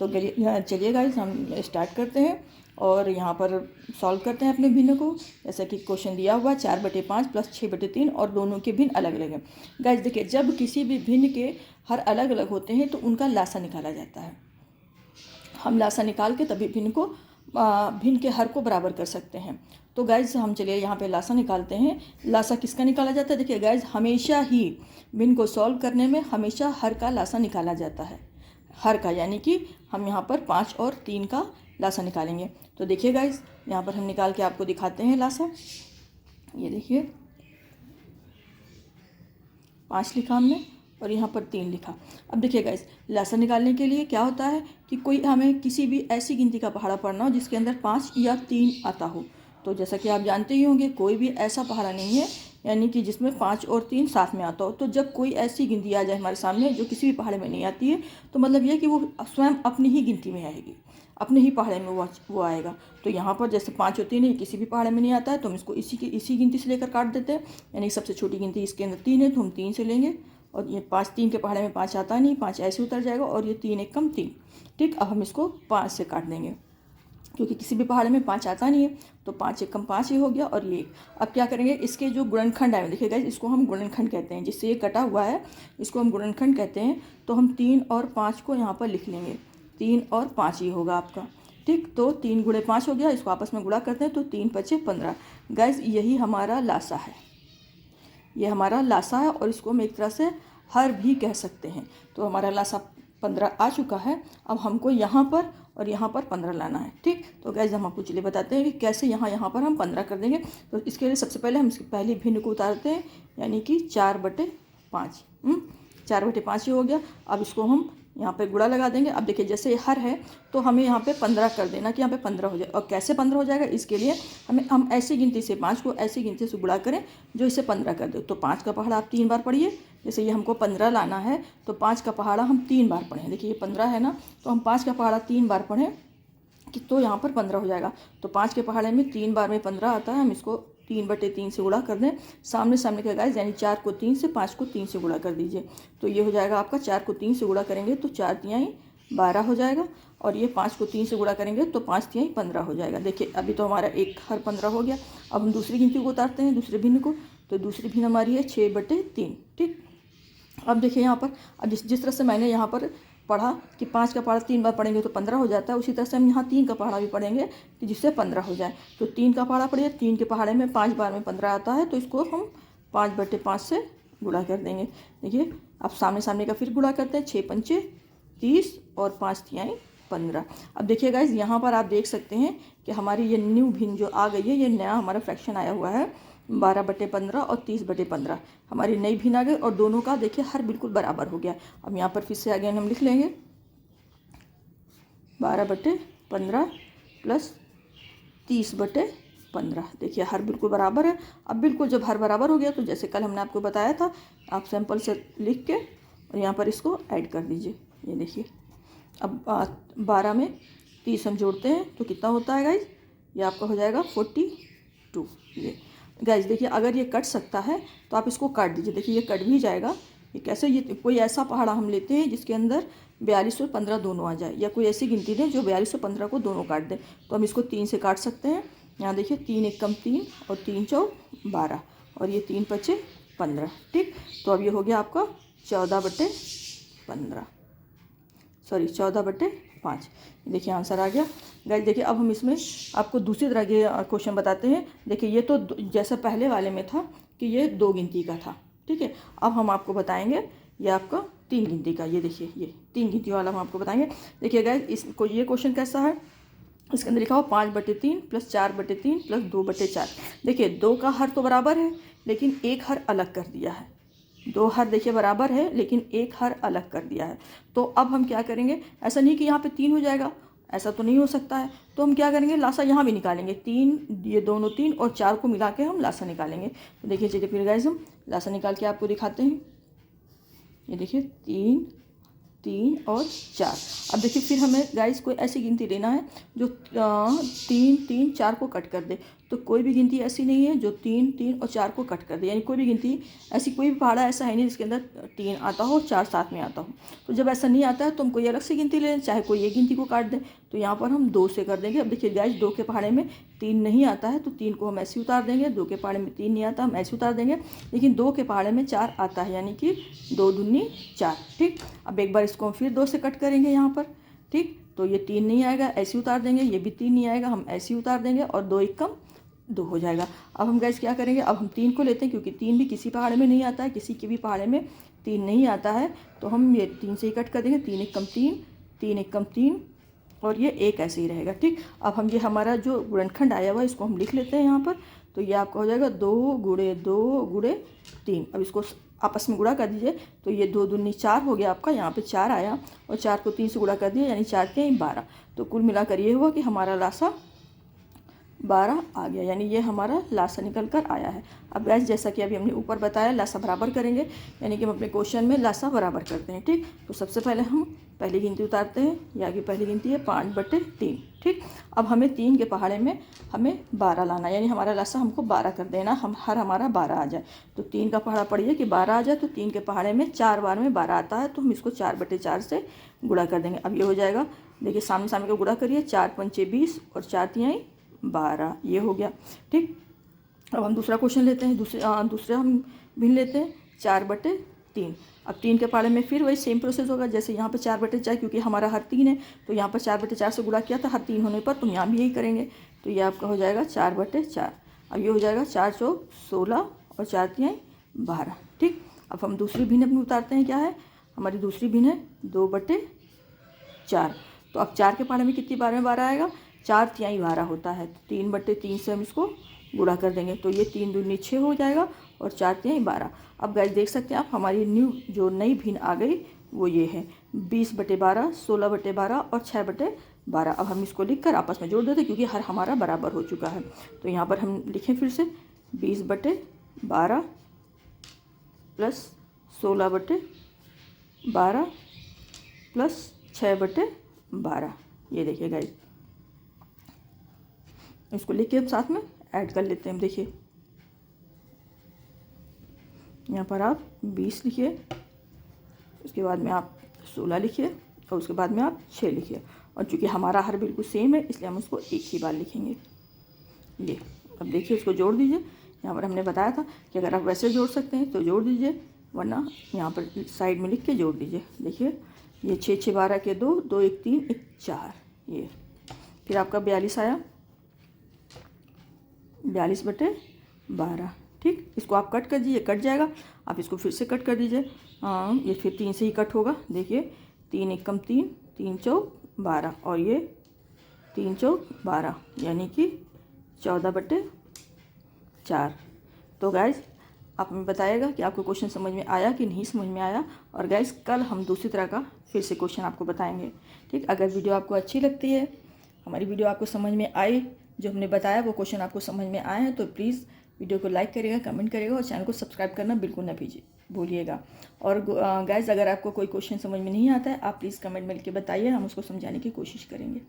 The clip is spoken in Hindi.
तो चलिए गाइस हम स्टार्ट करते हैं और यहाँ पर सॉल्व करते हैं अपने भिन्न को। जैसा कि क्वेश्चन दिया हुआ 4/5 + 6/3 और दोनों के भिन्न अलग अलग हैं। गाइस देखिए, जब किसी भी भिन्न के हर अलग अलग होते हैं तो उनका लासा निकाला जाता है। हम लासा निकाल के तभी भिन्न के हर को बराबर कर सकते हैं। तो गाइज हम चलिए यहाँ पे लासा निकालते हैं। लासा किसका निकाला जाता है? देखिए गाइज, हमेशा ही भिन्न को सॉल्व करने में हमेशा हर का लासा निकाला जाता है। हर का यानी कि हम यहाँ पर 5 और 3 का लासा निकालेंगे। तो देखिए गाइज, यहाँ पर हम निकाल के आपको दिखाते हैं लासा। ये देखिए 5 लिखा हमने और यहाँ पर 3 लिखा। अब देखिए गाइस, लासा निकालने के लिए क्या होता है कि कोई हमें किसी भी ऐसी गिनती का पहाड़ा पढ़ना हो जिसके अंदर 5 या 3 आता हो। तो जैसा कि आप जानते ही होंगे, कोई भी ऐसा पहाड़ा नहीं है यानी कि जिसमें 5 और 3 साथ में आता हो। तो जब कोई ऐसी गिनती आ जाए हमारे सामने जो किसी भी पहाड़े में नहीं आती है, तो मतलब ये कि वो स्वयं अपनी ही गिनती में आएगी, अपने ही पहाड़े में वो आएगा। तो यहाँ पर जैसे 5 और 3 है, किसी भी पहाड़े में नहीं आता है तो हम इसको इसी गिनती से लेकर काट देते हैं। यानी सबसे छोटी गिनती इसके अंदर 3 है तो हम 3 से लेंगे। और ये 5 3 के पहाड़े में 5 आता नहीं, 5 ऐसे उतर जाएगा और ये 3 एक कम 3। ठीक, अब हम इसको 5 से काट देंगे क्योंकि किसी भी पहाड़े में 5 आता नहीं है। तो 5 एक कम 5 ही हो गया और ये। अब क्या करेंगे, इसके जो गुणनखंड है, देखिएगा इसको हम गुणनखंड कहते हैं, जिससे ये कटा हुआ है इसको हम गुणनखंड कहते हैं। तो हम 3 और 5 को यहाँ पर लिख लेंगे। 3 और 5 ही होगा आपका। ठीक, तो 3 × 5 हो गया। इसको आपस में गुणा करते हैं तो 3 × 5 = 15। गाइज यही हमारा लासा है, ये हमारा लासा है और इसको हम एक तरह से हर भी कह सकते हैं। तो हमारा लासा 15 आ चुका है। अब हमको यहाँ पर और यहाँ पर 15 लाना है। ठीक, तो गाइस हम आपको चलिए बताते हैं कि कैसे यहाँ पर हम 15 कर देंगे। तो इसके लिए सबसे पहले हम इसकी पहली भिन्न को उतारते हैं, यानी कि 4/5। 4/5 ही हो गया। अब इसको हम यहाँ पे गुणा लगा देंगे। अब देखिए, जैसे ये हर है तो हमें यहाँ पे 15 कर देना कि यहाँ पे 15 हो जाए। और कैसे 15 हो जाएगा, इसके लिए हम ऐसी गिनती से 5 को ऐसी गिनती से गुणा करें जो इसे 15 कर दे। तो 5 का पहाड़ा आप 3 बार पढ़िए। जैसे ये हमको 15 लाना है तो 5 का पहाड़ा हम 3 बार पढ़ें। देखिए ये 15 है ना, तो हम 5 का पहाड़ा 3 बार पढ़ें कि तो यहाँ पर 15 हो जाएगा। तो 5 के पहाड़े में 3 बार में 15 आता है। हम इसको 3/3 से गुणा कर दें। सामने सामने का गाइस, यानी 4 को 3 से, 5 को 3 से गुणा कर दीजिए। तो ये हो जाएगा आपका 4 को 3 से गुणा करेंगे तो 4 तिहाई 12 हो जाएगा। और ये 5 को 3 से गुणा करेंगे तो 5 तिहाई 15 हो जाएगा। देखिए अभी तो हमारा एक हर 15 हो गया। अब हम दूसरी गिनती को उतारते हैं, दूसरे भिन्न को। तो दूसरी भिन्न हमारी है 6/3। ठीक, अब देखिए यहाँ पर, अब जिस तरह से मैंने यहाँ पर पढ़ा कि 5 का पहाड़ा 3 बार पढ़ेंगे तो 15 हो जाता है, उसी तरह से हम यहाँ 3 का पहाड़ा भी पढ़ेंगे कि जिससे 15 हो जाए। तो 3 का पहाड़ा पढ़िए। 3 के पहाड़े में 5 बार में 15 आता है, तो इसको हम 5/5 से गुणा कर देंगे। देखिए अब सामने सामने का फिर गुणा करते हैं। 6 × 5 = 30 और 5 तिहाई 15। अब देखिए गाइज, यहाँ पर आप देख सकते हैं कि हमारी ये न्यू भिन्न जो आ गई है, ये नया हमारा फ्रैक्शन आया हुआ है। 12/15 और 30/15 हमारी नई भिन्न आ गई और दोनों का देखिए हर बिल्कुल बराबर हो गया। अब यहाँ पर फिर से अगेन हम लिख लेंगे 12/15 + 30/15। देखिए हर बिल्कुल बराबर है। अब बिल्कुल जब हर बराबर हो गया तो जैसे कल हमने आपको बताया था, आप सैंपल से लिख के और यहाँ पर इसको ऐड कर दीजिए। ये देखिए अब 12 में 30 हम जोड़ते हैं तो कितना होता है गाइज, ये आपका हो जाएगा 42। ये गाइज देखिए, अगर ये कट सकता है तो आप इसको काट दीजिए। देखिए ये कट भी जाएगा। ये कैसे, ये कोई ऐसा पहाड़ा हम लेते हैं जिसके अंदर 42 और 15 दोनों आ जाए, या कोई ऐसी गिनती दें जो 42 और 15 को दोनों काट दे। तो हम इसको 3 से काट सकते हैं। यहाँ देखिए 3 एक कम 3 और 3 चौक 12 और ये 3 × 5 = 15। ठीक, तो अब ये हो गया आपका 14/15, सॉरी 14/5। देखिए आंसर आ गया। गाइस देखिए, अब हम इसमें आपको दूसरी तरह के क्वेश्चन बताते हैं। देखिए ये तो जैसा पहले वाले में था कि ये 2 गिनती का था। ठीक है, अब हम आपको बताएंगे ये आपका 3 गिनती का। ये देखिए ये 3 गिनती वाला हम आपको बताएंगे। देखिए गाइस, इसको ये क्वेश्चन कैसा है, इसके अंदर लिखा हुआ 5/3 + 4/3 + 2/4। देखिए 2 का हर तो बराबर है लेकिन एक हर अलग कर दिया है। 2 हर देखिए बराबर है लेकिन एक हर अलग कर दिया है। तो अब हम क्या करेंगे, ऐसा नहीं कि यहाँ पे 3 हो जाएगा, ऐसा तो नहीं हो सकता है। तो हम क्या करेंगे, लासा यहाँ भी निकालेंगे। 3, ये दोनों 3 और 4 को मिला के हम लासा निकालेंगे। तो देखिए चलिए फिर गाइस हम लासा निकाल के आपको दिखाते हैं। ये देखिए 3, 3 और 4। अब देखिए फिर हमें गाइस कोई ऐसी गिनती लेना है जो 3, 3, 4 को कट कर दे। तो कोई भी गिनती ऐसी नहीं है जो 3, 3 और 4 को कट कर दे, यानी कोई भी गिनती ऐसी, कोई भी पहाड़ा ऐसा है नहीं जिसके अंदर 3 आता हो, 4 साथ में आता हो। तो जब ऐसा नहीं आता है तो हम कोई अलग से गिनती ले लें, चाहे कोई एक गिनती को काट दें। तो यहाँ पर हम 2 से कर देंगे। अब देखिए गाइस, 2 के पहाड़े में 3 नहीं आता है तो 3 को हम ऐसे उतार देंगे। 2 के पहाड़े में 3 नहीं आता, हम ऐसे उतार देंगे। लेकिन 2 के पहाड़े में 4 आता है, यानी कि 2 दूनी 4। ठीक, अब एक बार इसको हम फिर 2 से कट करेंगे यहाँ पर। ठीक, तो ये 3 नहीं आएगा, ऐसे उतार देंगे। ये भी 3 नहीं आएगा, हम ऐसे ही उतार देंगे और 2 1 कम 2 हो जाएगा। अब हम गैस क्या करेंगे, अब हम 3 को लेते हैं क्योंकि 3 भी किसी पहाड़े में नहीं आता है, किसी के भी पहाड़े में 3 नहीं आता है। तो हम ये 3 से ही कट कर देंगे। 3 1 कम 3, 3 1 कम 3 और ये 1 ऐसे ही रहेगा। ठीक, अब हम ये हमारा जो गुणनखंड आया हुआ है इसको हम लिख लेते हैं यहाँ पर। तो ये आपका हो जाएगा 2 गुणे 2 गुणे 3। अब इसको आपस में गुणा कर दीजिए तो ये 2 दूनी 4 हो गया आपका, यहाँ पे 4 आया और 4 को 3 से गुणा कर दिया, यानी 4 के 12। तो कुल मिलाकर ये हुआ कि हमारा लासा 12 आ गया, यानी ये हमारा लासा निकल कर आया है। अब गैस, जैसा कि अभी हमने ऊपर बताया, लासा बराबर करेंगे, यानी कि हम अपने क्वेश्चन में लासा बराबर करते हैं। ठीक, तो सबसे पहले हम पहली गिनती उतारते हैं। यहाँ की पहली गिनती है 5/3। ठीक, अब हमें 3 के पहाड़े में हमें 12 लाना, यानी हमारा लासा हमको 12 कर देना, हमारा 12 आ जाए। तो 3 का पहाड़ा पड़िए कि 12 आ जाए, तो 3 के पहाड़े में 4 बार में 12 आता है, तो हम इसको 4/4 से गुणा कर देंगे। अब ये हो जाएगा, देखिए सामने सामने को गुणा करिए, 4 पंचे 20 और 4 तिहाई 12, ये हो गया। ठीक, अब हम दूसरा क्वेश्चन लेते हैं। दूसरा हम भिन्न लेते हैं 4/3। अब 3 के पहाड़े में फिर वही सेम प्रोसेस होगा, जैसे यहाँ पर 4/4, क्योंकि हमारा हर 3 है तो यहाँ पर 4/4 से गुणा किया था हर 3 होने पर, तो यहाँ भी यही करेंगे। तो ये आपका हो जाएगा 4/4। अब ये हो जाएगा 4 चौक 16 और 4 तिहाई 12। ठीक, अब हम दूसरी भिन्न अपनी उतारते हैं। क्या है हमारी दूसरी भिन्न है 2/4। तो अब 4 के पहाड़े में कितनी बार में 12 आएगा, 4 तिहाई 12 होता है, तो 3/3 से हम इसको गुणा कर देंगे। तो ये 3 दूनी 6 हो जाएगा और 4 तिहाई 12। अब गाइस देख सकते हैं आप, हमारी जो नई भिन्न आ गई वो ये है 20/12, 16/12 और 6/12। अब हम इसको लिखकर आपस में जोड़ देते हैं क्योंकि हर हमारा बराबर हो चुका है। तो यहाँ पर हम लिखें फिर से 20/12 प्लस 16/12 प्लस 6/12। ये देखिए गाइस, इसको लिख के हम साथ में ऐड कर लेते हैं। देखिए यहाँ पर आप 20 लिखिए, उसके बाद में आप 16 लिखिए और उसके बाद में आप 6 लिखिए। और चूँकि हमारा हर बिल्कुल सेम है इसलिए हम उसको एक ही बार लिखेंगे। ये अब देखिए इसको जोड़ दीजिए। यहाँ पर हमने बताया था कि अगर आप वैसे जोड़ सकते हैं तो जोड़ दीजिए, वरना यहाँ पर साइड में लिख के जोड़ दीजिए। देखिए ये 6 6 12 के 2, 2 1 3 1 4, ये फिर आपका 42 आया, 42/12। ठीक, इसको आप कट कर दीजिए, कट जाएगा। आप इसको फिर से कट कर दीजिए, ये फिर 3 से ही कट होगा। देखिए 3 1 कम 3, 3 चौक 12 और ये 3 चौक 12, यानी कि 14/4। तो गाइज आप हमें बताइएगा कि आपको क्वेश्चन समझ में आया कि नहीं समझ में आया। और गाइज कल हम दूसरी तरह का फिर से क्वेश्चन आपको बताएंगे। ठीक, अगर वीडियो आपको अच्छी लगती है, हमारी वीडियो आपको समझ में आए, जो हमने बताया वो क्वेश्चन आपको समझ में आए हैं, तो प्लीज़ वीडियो को लाइक करिएगा, कमेंट करिएगा और चैनल को सब्सक्राइब करना बिल्कुल ना भूलिएगा। और गाइज अगर आपको कोई क्वेश्चन समझ में नहीं आता है, आप प्लीज़ कमेंट में लिख के बताइए, हम उसको समझाने की कोशिश करेंगे।